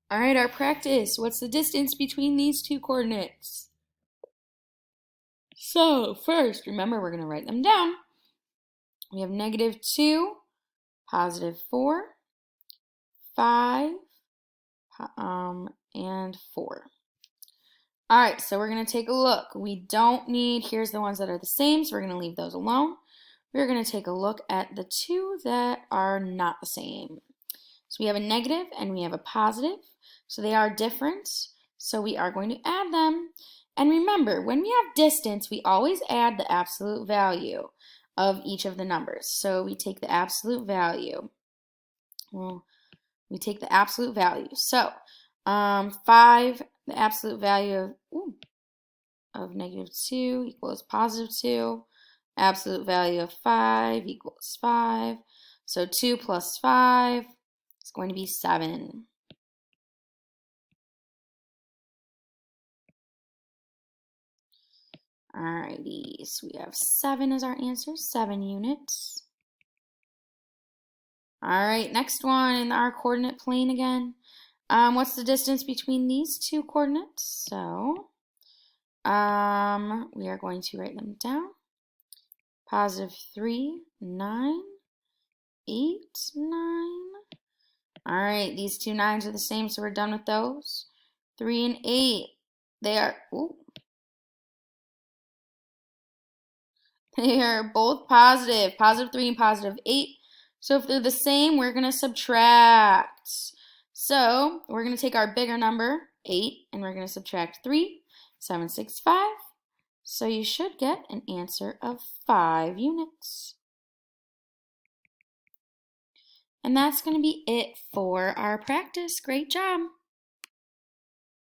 All right, our practice. What's the distance between these two coordinates? So first, remember we're going to write them down. We have -2, +4, 5, and 4. All right, so we're going to take a look. We don't need, here's the ones that are the same, so we're going to leave those alone. We're going to take a look at the two that are not the same. So we have a negative and we have a positive. So they are different. So we are going to add them. And remember, when we have distance, we always add the absolute value of each of the numbers. So we take the absolute value. Well, we take the absolute value. So 5, the absolute value of -2 equals +2. Absolute value of 5 equals 5. So 2 plus 5 is going to be 7. Alrighty, so we have 7 as our answer, 7 units. Alright, next one in our coordinate plane again. What's the distance between these two coordinates? So, we are going to write them down. +3, 9, 8, 9. Alright, these two 9s are the same, so we're done with those. 3 and 8, they are, they are both positive, +3 and +8. So if they're the same, we're going to subtract. So we're going to take our bigger number, 8, and we're going to subtract 3, 7, 6, 5. So you should get an answer of 5 units. And that's going to be it for our practice. Great job.